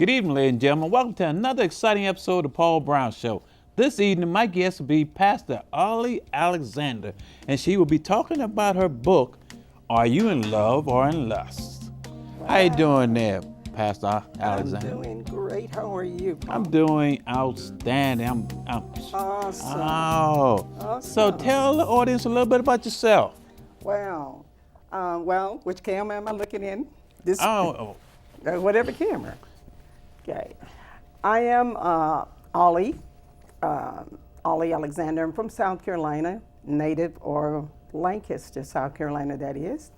Good evening, ladies and gentlemen. Welcome to another exciting episode of the Paul Brown Show. This evening, my guest will be Pastor Ollie Alexander, and she will be talking about her book, Are You in Love or in Lust? How you doing there, Pastor Alexander? I'm doing great. How are you, Paul? I'm doing outstanding. Awesome. So tell the audience a little bit about yourself. Well, which camera am I looking in? This, whatever camera. Okay. I am Ollie Alexander. I'm from South Carolina, native or Lancaster, South Carolina, that is.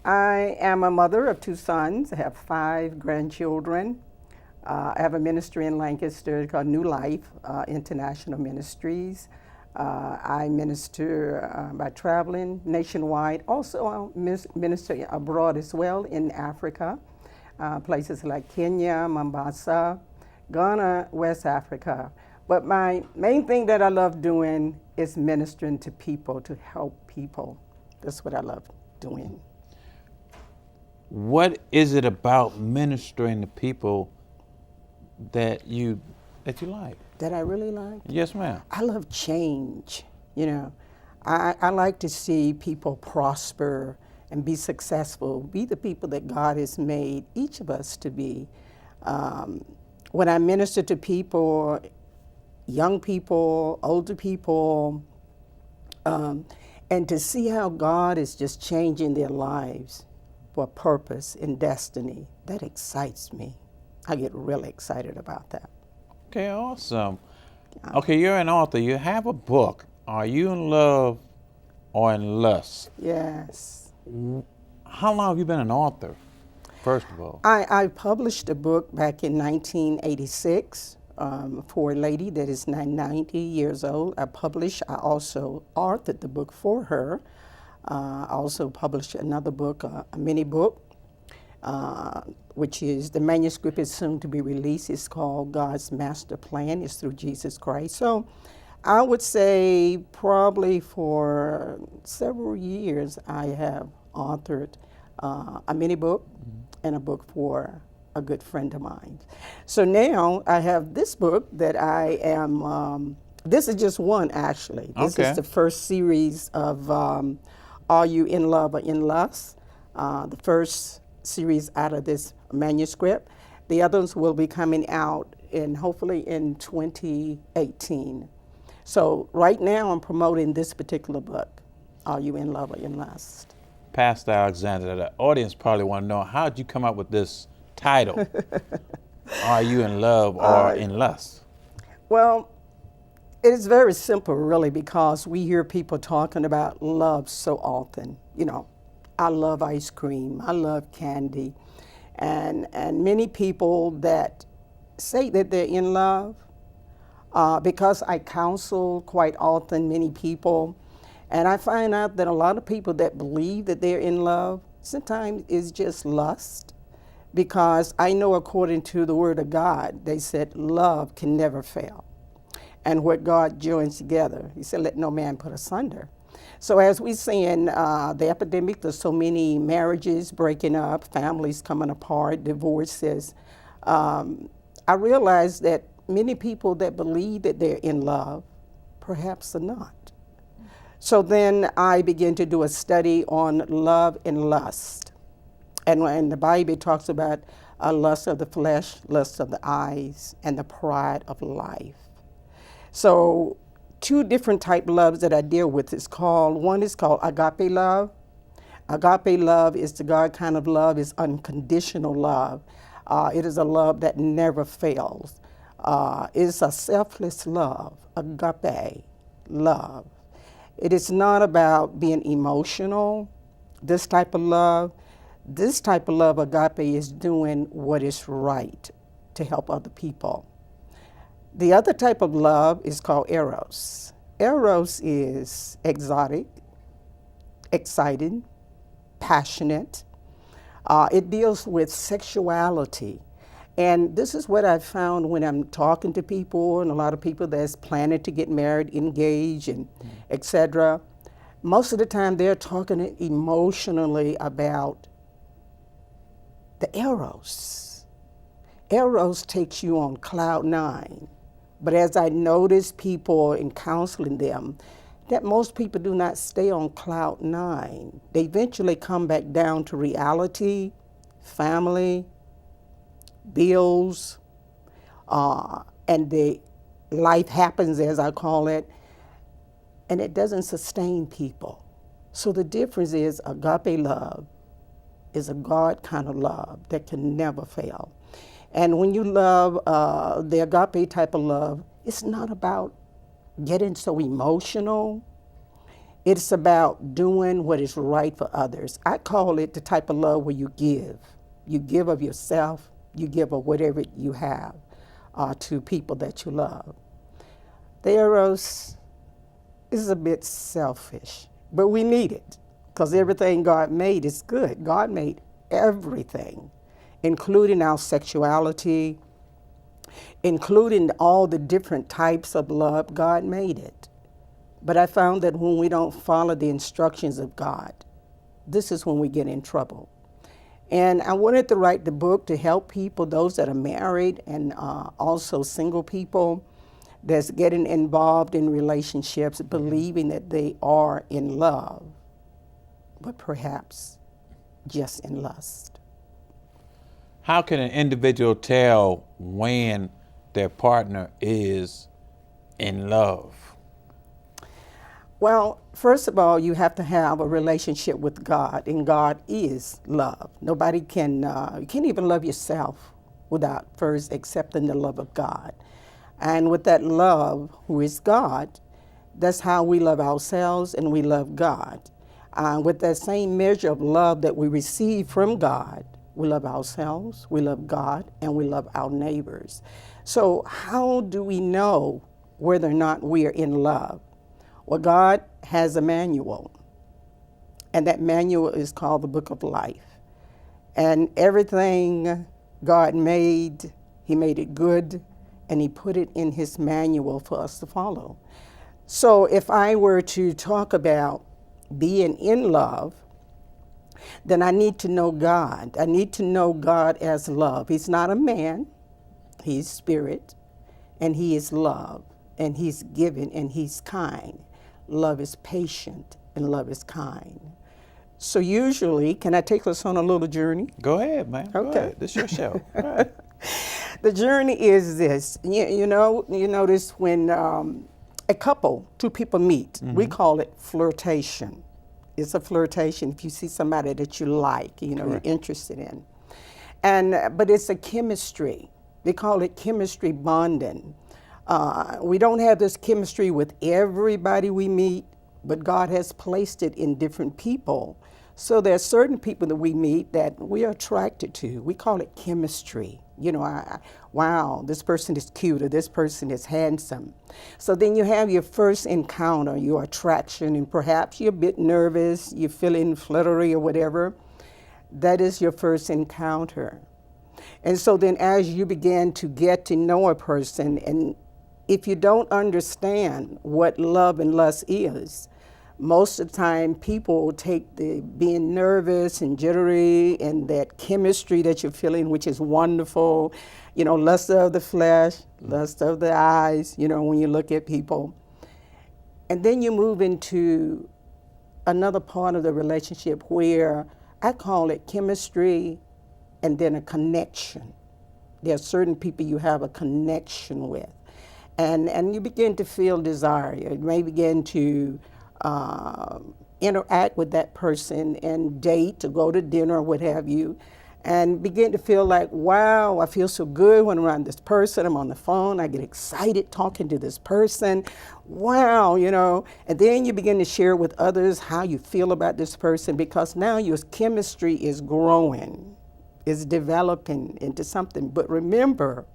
I am a mother of 2 sons. I have 5 grandchildren. I have a ministry in Lancaster called New Life International Ministries. I minister by traveling nationwide. Also, I minister abroad as well in Africa, places like Kenya, Mombasa, Ghana, West Africa. But my main thing that I love doing is ministering to people, to help people. That's what I love doing. What is it about ministering to people that you like? That I really like? Yes, ma'am. I love change. I like to see people prosper and be successful, be the people that God has made each of us to be. When I minister to people, young people, older people, and to see how God is just changing their lives for purpose and destiny, that excites me. I get really excited about that. Okay, awesome. Okay, you're an author. You have a book. Are You in Love or in Lust? Yes. How long have you been an author, first of all? I published a book back in 1986 for a lady that is now 90 years old. I also authored the book for her. I also published another book, a mini book, which is, the manuscript is soon to be released. It's called God's Master Plan. It's through Jesus Christ. So I would say probably for several years I have authored a mini book and a book for a good friend of mine. So now I have this book that I am, this is just one actually. This is the first series of Are You in Love or in Lust? The first series out of this manuscript. The others will be coming out hopefully in 2018. So right now I'm promoting this particular book, Are You in Love or in Lust? Pastor Alexander, the audience probably want to know, how did you come up with this title? Are You in Love or in Lust? Well, it is very simple really, because we hear people talking about love so often. I love ice cream, I love candy, and many people that say that they're in love, because I counsel quite often many people, and I find out that a lot of people that believe that they're in love, sometimes it's just lust, because I know according to the Word of God, they said love can never fail. And what God joins together, he said, let no man put asunder. So as we see in the epidemic, there's so many marriages breaking up, families coming apart, divorces. I realize that many people that believe that they're in love, perhaps are not. So then I began to do a study on love and lust. And when the Bible talks about lust of the flesh, lust of the eyes, and the pride of life. So 2 different type loves that I deal with one is called agape love. Agape love is the God kind of love, is unconditional love. It is a love that never fails. It's a selfless love, agape love. It is not about being emotional. This type of love, agape, is doing what is right to help other people. The other type of love is called eros. Eros is exotic, exciting, passionate. It deals with sexuality. And this is what I've found when I'm talking to people, and a lot of people that's planning to get married, engaged, and etc. Most of the time they're talking emotionally about the eros. Eros takes you on cloud nine. But as I notice people in counseling them, that most people do not stay on cloud nine. They eventually come back down to reality, family, bills, and the life happens, as I call it, and it doesn't sustain people. So the difference is agape love is a God kind of love that can never fail. And when you love the agape type of love, it's not about getting so emotional. It's about doing what is right for others. I call it the type of love where you give. You give of yourself, you give of whatever you have to people that you love. The Eros is a bit selfish, but we need it because everything God made is good. God made everything, including our sexuality, including all the different types of love. God made it. But I found that when we don't follow the instructions of God, this is when we get in trouble. And I wanted to write the book to help people, those that are married and also single people that's getting involved in relationships, believing that they are in love, but perhaps just in lust. How can an individual tell when their partner is in love? Well, first of all, you have to have a relationship with God, and God is love. Nobody can, you can't even love yourself without first accepting the love of God. And with that love, who is God, that's how we love ourselves and we love God. With that same measure of love that we receive from God, we love ourselves, we love God, and we love our neighbors. So how do we know whether or not we are in love? Well, God has a manual, and that manual is called the Book of Life. And everything God made, He made it good, and He put it in His manual for us to follow. So if I were to talk about being in love, then I need to know God. I need to know God as love. He's not a man, He's spirit, and He is love, and He's giving, and He's kind. Love is patient, and love is kind. So usually, can I take us on a little journey? Go ahead, man. Go Okay. ahead. This is your show. Go ahead. The journey is this. You notice when a couple, two people meet, we call it flirtation. It's a flirtation if you see somebody that you like, you're interested in. But it's a chemistry. They call it chemistry bonding. We don't have this chemistry with everybody we meet, but God has placed it in different people. So there are certain people that we meet that we are attracted to. We call it chemistry. Wow, this person is cute, or this person is handsome. So then you have your first encounter, your attraction, and perhaps you're a bit nervous, you're feeling fluttery or whatever. That is your first encounter. And so then as you begin to get to know a person, and if you don't understand what love and lust is, most of the time people will take the being nervous and jittery and that chemistry that you're feeling, which is wonderful, lust of the flesh, lust of the eyes, when you look at people. And then you move into another part of the relationship where I call it chemistry and then a connection. There are certain people you have a connection with. And you begin to feel desire. You may begin to interact with that person and date, to go to dinner or what have you, and begin to feel like, wow, I feel so good when I'm around this person. I'm on the phone, I get excited talking to this person. Wow, and then you begin to share with others how you feel about this person, because now your chemistry is growing, is developing into something. But remember,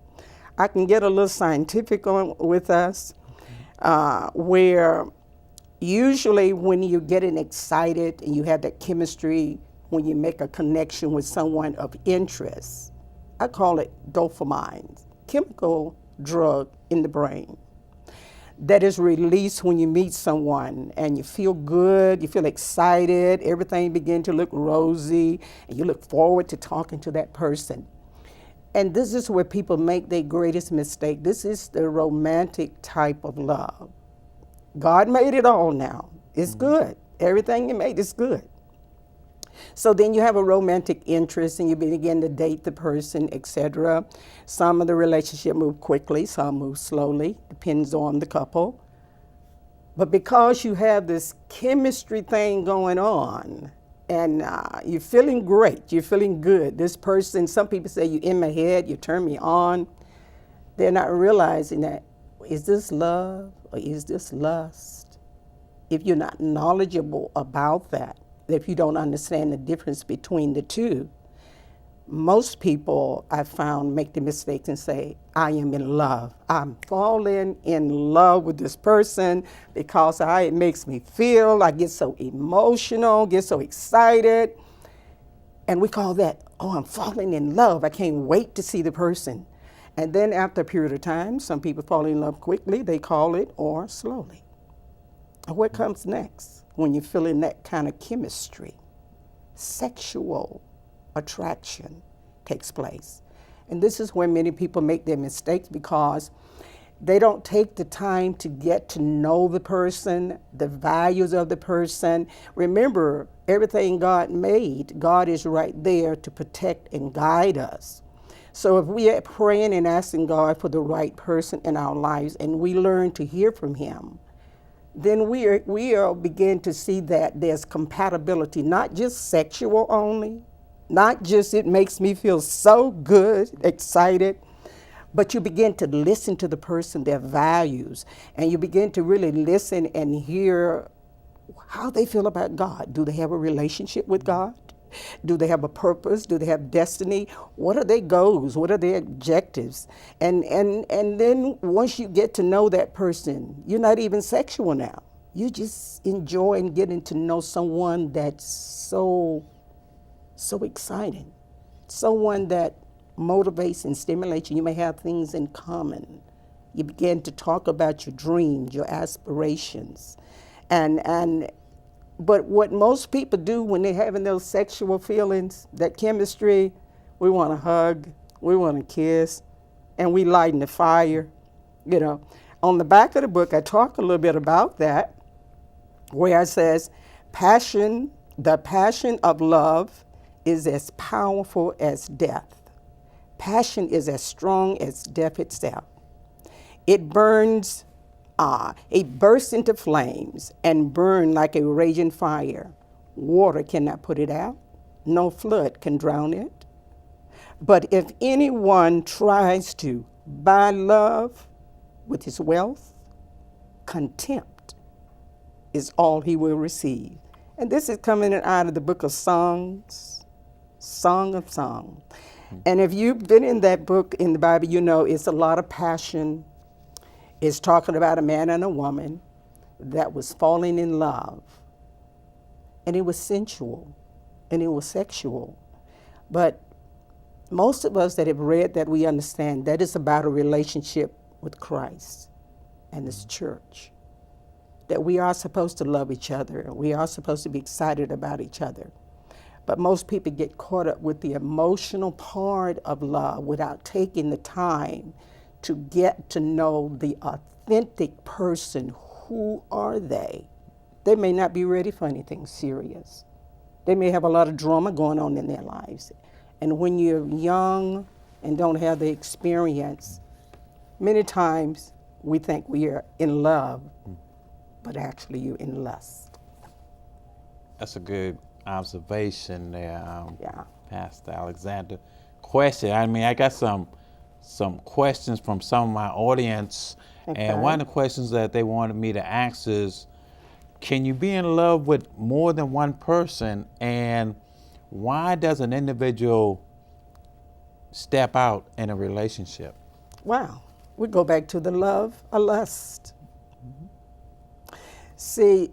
I can get a little scientific on with us, where usually when you're getting excited and you have that chemistry, when you make a connection with someone of interest, I call it dopamine, chemical drug in the brain that is released when you meet someone and you feel good, you feel excited, everything begins to look rosy, and you look forward to talking to that person. And this is where people make their greatest mistake. This is the romantic type of love. God made it all now. It's good. Everything He made is good. So then you have a romantic interest and you begin to date the person, etc. Some of the relationship move quickly, some move slowly, depends on the couple. But because you have this chemistry thing going on, and you're feeling great, you're feeling good. This person, some people say you're in my head, you turn me on. They're not realizing that, is this love or is this lust? If you're not knowledgeable about that, if you don't understand the difference between the two, most people I've found make the mistake and say, I am in love. I'm falling in love with this person because it makes me feel, I get so emotional, get so excited. And we call that, oh, I'm falling in love. I can't wait to see the person. And then after a period of time, some people fall in love quickly, they call it, or slowly. And what comes next when you're feeling that kind of chemistry? Sexual attraction takes place. And this is where many people make their mistakes because they don't take the time to get to know the person, the values of the person. Remember, everything God made, God is right there to protect and guide us. So if we are praying and asking God for the right person in our lives and we learn to hear from Him, then we are begin to see that there's compatibility, not just sexual only, not just it makes me feel so good, excited, but you begin to listen to the person, their values, and you begin to really listen and hear how they feel about God. Do they have a relationship with God? Do they have a purpose? Do they have destiny? What are their goals? What are their objectives? And then once you get to know that person, you're not even sexual now. You just enjoy and getting to know someone that's so exciting. Someone that motivates and stimulates you. You may have things in common. You begin to talk about your dreams, your aspirations. But what most people do when they're having those sexual feelings, that chemistry, we want to hug, we want to kiss, and we lighten the fire. You know, on the back of the book, I talk a little bit about that, where it says, the passion of love is as powerful as death. Passion is as strong as death itself. It burns. It bursts into flames and burns like a raging fire. Water cannot put it out. No flood can drown it. But if anyone tries to buy love with his wealth, contempt is all he will receive. And this is coming out of the book of Songs, Song of Songs. And if you've been in that book in the Bible, you know it's a lot of passion. It's talking about a man and a woman that was falling in love. And it was sensual and it was sexual. But most of us that have read that, we understand that it's about a relationship with Christ and His church. That we are supposed to love each other. We are supposed to be excited about each other. But most people get caught up with the emotional part of love without taking the time to get to know the authentic person. Who are they? They may not be ready for anything serious. They may have a lot of drama going on in their lives. And when you're young and don't have the experience, many times we think we are in love, but actually you're in lust. That's a good observation there, Yeah. Pastor Alexander. Question, I got some questions from some of my audience. Okay. And one of the questions that they wanted me to ask is, can you be in love with more than one person? And why does an individual step out in a relationship? Wow. We go back to the love or lust. See,